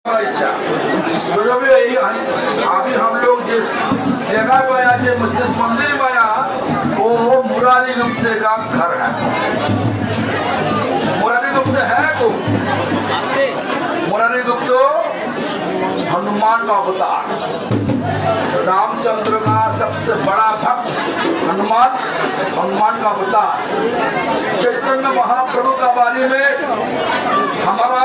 अभी हम लोग जिस जगह पर आया, जिस मंदिर में आया, वो मुरारी गुप्त का घर है। मुरारी गुप्त है को मुरारी गुप्त हनुमान का अवतार, रामचंद्र का सबसे बड़ा भक्त हनुमान का अवतार। चैतन्य महाप्रभु का बारे में हमारा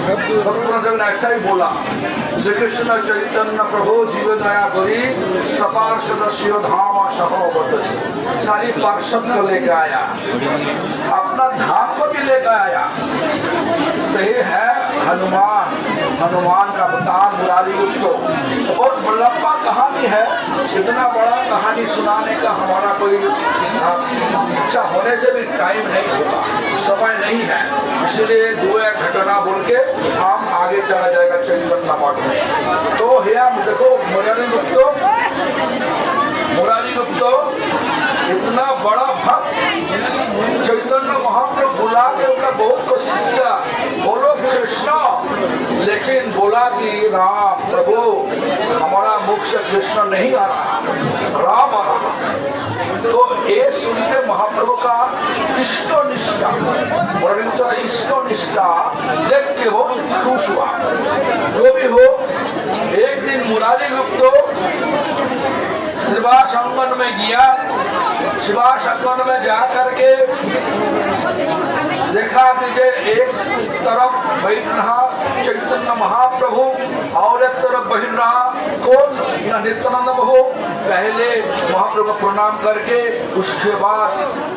भगवान ने ऐसा ही बोला, श्री कृष्ण चैतन्य प्रभु जीव दया करी सपार सदस्य धाम सहोवत। सारी पार्षद को लेकर आया, अपना धाम को भी लेकर आया। तो ये है हनुमान का अवतार मुरारी गुप्त। बहुत लंबा कहानी है, इतना बड़ा कहानी सुनाने का हमारा कोई इच्छा होने से भी टाइम नहीं होगा, समय नहीं है। इसलिए दो एक घटना बोल के हम आगे चला जाएगा चैतन्य पाठ में। तो भैया देखो, मुरारी गुप्त इतना बड़ा भक्त, चैतन्य महाप्रभु बुला के उनका बहुत कोशिश किया, बोलो कृष्ण, लेकिन बोला कि राम प्रभु हमारा मुख से कृष्ण नहीं आ रहा, राम आ रहा। तो ये सुनते महाप्रभु का इष्टनिष्ठा, इष्टनिष्ठा देख के बहुत खुश हुआ। जो भी हो, एक दिन मुरारी गुप्त श्रीवास अंगन में गया। श्रीवास अंगन में जा करके देखा कि एक तरफ बैठ रहा चैतन्य महाप्रभु और एक तरफ बैठ रहा कौन, नित्यानंद प्रभु। पहले महाप्रभु प्रणाम करके उसके बाद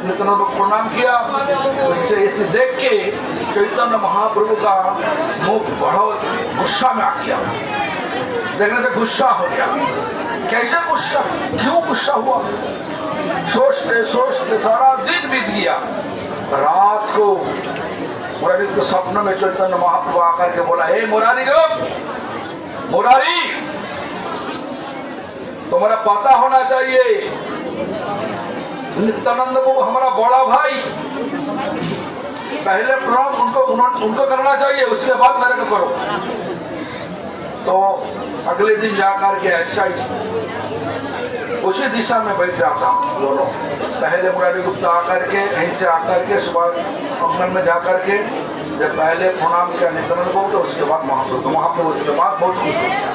नित्यानंद प्रणाम किया। उससे ऐसे देख के चैतन्य महाप्रभु का मुख बहुत गुस्सा में आ गया, देखने से गुस्सा हो गया। कैसे गुस्सा, क्यों गुस्सा हुआ? सोचते सोचते सारा दिन बीत गया। रात को मुरारी तो स्वप्न में चैतन्य महाप्रभु आकर के बोला, हे मुरारी मुरारी, तुम्हारा पता होना चाहिए नित्यानंद बाबू हमारा बड़ा भाई, पहले प्रणाम उनको करना चाहिए, उसके बाद मेरे को करो। तो अगले दिन जाकर के ऐसा ही उसी दिशा में बैठ रहा था दोनों। पहले मुरारी गुप्त आकर के यहीं से आकर के सुबह अंगन में जाकर के जब पहले प्रणाम किया नित्यानंद बाबू, तो उसके बाद महाप्रभु उसके बाद बहुत खुश हो गया।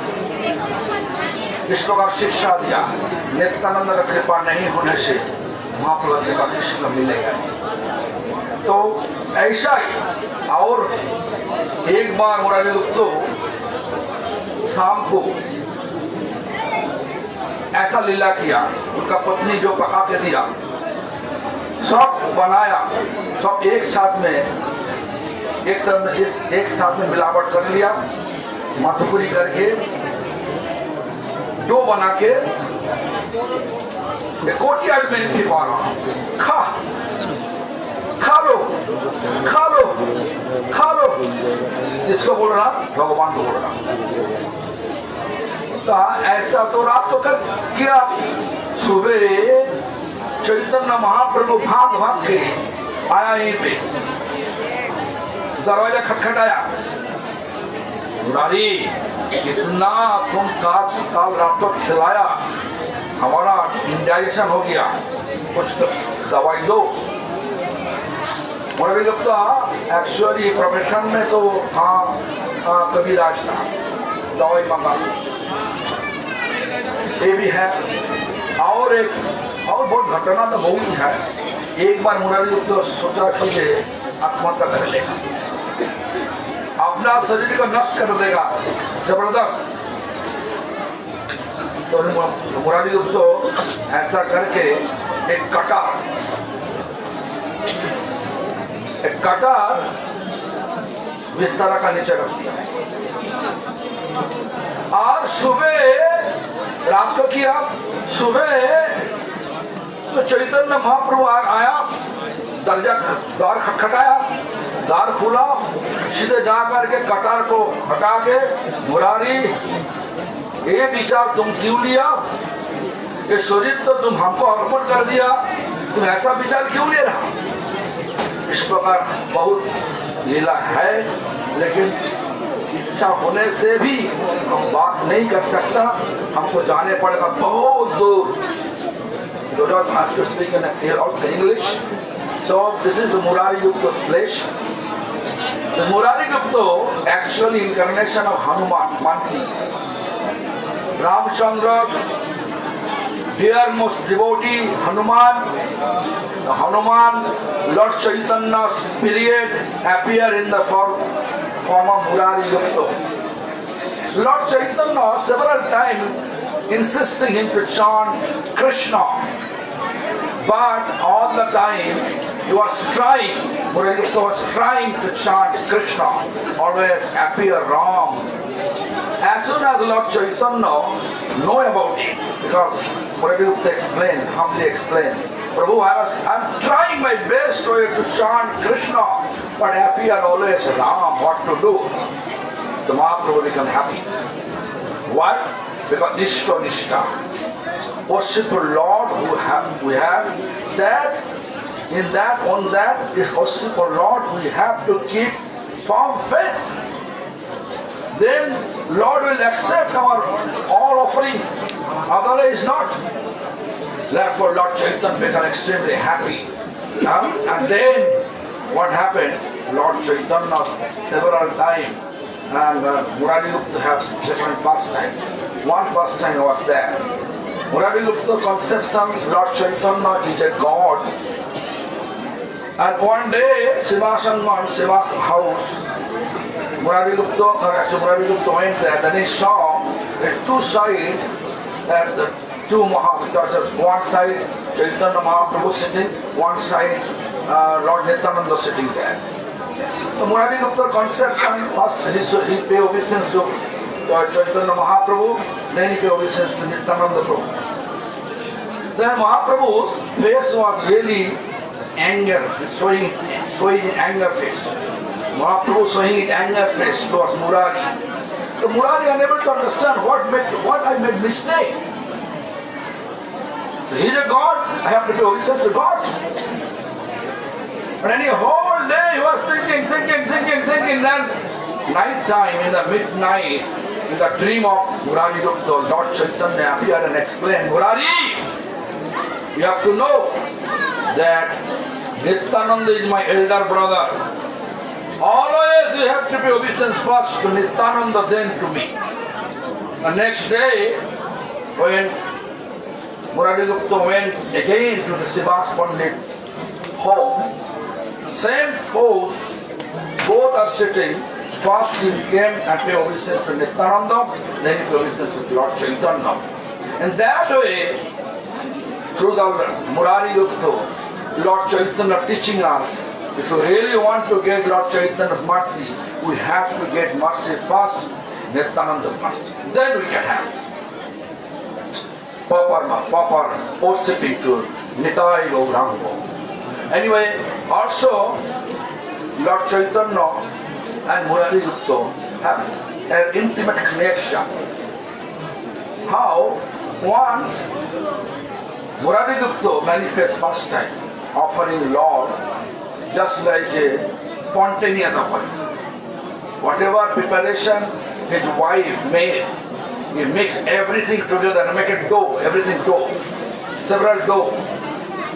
इस प्रकार शिक्षा दिया, नित्यानंद का कृपा नहीं होने से महाप्रभु कृपा किसी को मिलेगा। तो ऐसा ही और एक बार मुरारी गुप्त शाम को ऐसा लीला किया, उनका पत्नी जो पका के दिया सब बनाया, सब एक साथ में मिलावट कर लिया, मथुपुरी करके डो बना के कोटी आदमी नहीं पा रहा, खा लो, इसको बोल रहा भगवान को बोल रहा। तो ऐसा तो रात को कर किया। सुबह चैतन्य महाप्रभु भाग के आया, यहीं पे दरवाजा खटखटाया। मुरारी, इतना तुम काल रात को खिलाया, हमारा इंडाइजेशन हो गया, कुछ तो दवाई दो। मुरारी गुप्ता एक्चुअली प्रोफेशन में तो कभी राज था, दवाई मंगा ये भी है। और बहुत घटना तो बहुत है। एक बार मुरारी गुप्त सोचा कि आत्महत्या कर लेगा, अपना शरीर को नष्ट कर देगा जबरदस्त। तो मुरारी गुप्त ऐसा करके एक कटार बिस्तर का नीचे रख दिया और सुबह रात को किया। सुबह तो चैतन्य महाप्रभु आया, द्वार खटखटाया, द्वार खुला, सीधे जाकर के कटार को हटा के, मुरारी ये विचार तुम क्यों लिया? ये शरीर तो तुम हमको अर्पण कर दिया, तुम ऐसा विचार क्यों ले रहा? इस प्रकार बहुत लीला है, लेकिन इच्छा होने से भी हम बात नहीं कर सकता, हमको जाने पड़ेगा बहुत दूर। Do not have to speak in English. So this is the Murari Gupta place. The Murari Gupta actually incarnation of Hanuman, monkey. Ramchandra, dear most devotee Hanuman. Hanuman, Lord Chaitanya's spirit appear in the form of Murari Gupta. Lord Chaitanya several times insisting him to chant Krishna, but all the time he was trying, Murari Gupta was trying to chant Krishna, always appear wrong. As soon as Lord Chaitanya know about it, because Murari Gupta explained, humbly explained, Prabhu, I'm trying my best to chant Krishna, but appear always Ram, what to do? The Mahaprabhu become happy. Why? Because Ishta Nishta, worshipful Lord we have, that on that is worshipful Lord we have to keep firm faith. Then Lord will accept our all offering, otherwise not. Therefore Lord Chaitanya became extremely happy. And then what happened? Lord Chaitanya several times and Murari Gupta has different pastimes. One pastime was there. Murari Gupta conception, Lord Chaitanya is a god. And one day, Siva's house, Murari Gupta went there. Then he saw at two sides that the two Mahaprabhus, one side Chaitanya Mahaprabhu sitting, one side Lord Nityananda sitting there. So Murari Gupta conception, first he pay obeisance to Chaitanya Mahaprabhu, then he pay obeisance to Nityananda Prabhu. Then Mahaprabhu's face was really anger, showing anger face. Mahaprabhu showing his anger face towards Murari. So Murari unable to understand what I made mistake. So he is a God, I have to pay obeisance to God. But any whole day he was thinking. Then night time, in the midnight, in the dream of Murari Gupta, Lord Chaitanya appeared and explained, Murari, you have to know that Nityananda is my elder brother. Always you have to pay obeisance first to Nityananda, then to me. The next day, when Murari Gupta went again to the Srivas Pandit's home, same pose, both are sitting. First he came and paid obeisance to Nityananda, then he paid obeisance to Lord Chaitanya. And that way, through the Murari Gupta, Lord Chaitanya teaching us, if we really want to get Lord Chaitanya's mercy, we have to get mercy first, Nityananda's mercy. Then we can have proper worshiping to Nitai Gaurango. Anyway, also Lord Chaitanya and Murari Gupta have an intimate connection. How? Once Murari Gupta manifests first time, offering Lord just like a spontaneous offering. Whatever preparation his wife made, he mixed everything together and make it dough, everything dough, several dough.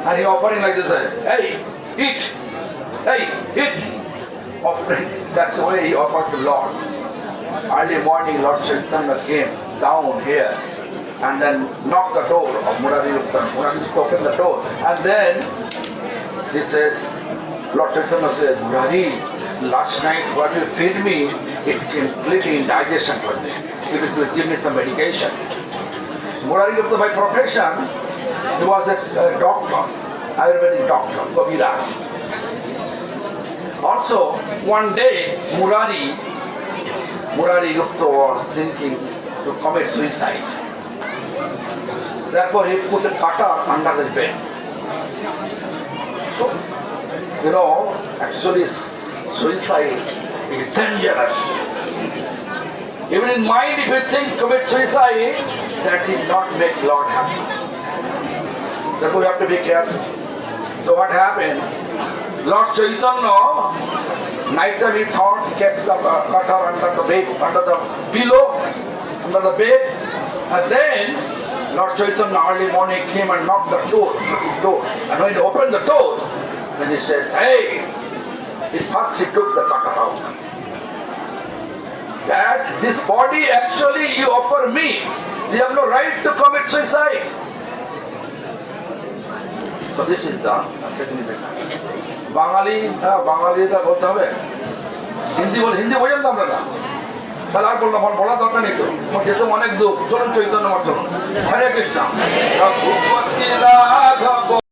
And he offering like this, hey, eat, offering. That's the way he offered to Lord. Early morning, Lord Chaitanya came down here and then knocked the door of Murari Gupta. Murari Gupta opened the door. And then he says, Lord Chaitanya said, Murari, last night what you fed me, it completely indigestion for me. If you please give me some medication. Murari Gupta by profession, he was a doctor, Ayurvedic doctor, Kaviraj. Also, one day, Murari Gupta was thinking to commit suicide. Therefore, he put a cutter under the bed. So, actually, suicide is dangerous. Even in mind, if you think commit suicide, that did not make Lord happy. Therefore, you have to be careful. So, what happened? Lord Chaitanya Night time he thought, he kept the cutter under the bed, under the pillow, under the bed, and then Lord Chaitanya early morning came and knocked the door. And when he opened the door, then he says, hey, first he took the cutter out. That this body actually you offer me, you have no right to commit suicide. So this is the significance. বাঙালি বাঙালিটা বলতে হবে হিন্দি বোঝেন তো আপনারা তাহলে আর বললাম আমার বলা দরকার নেই তো যেহেতু অনেক দুঃখ চলুন চৈতন্য মঠ হরে কৃষ্ণ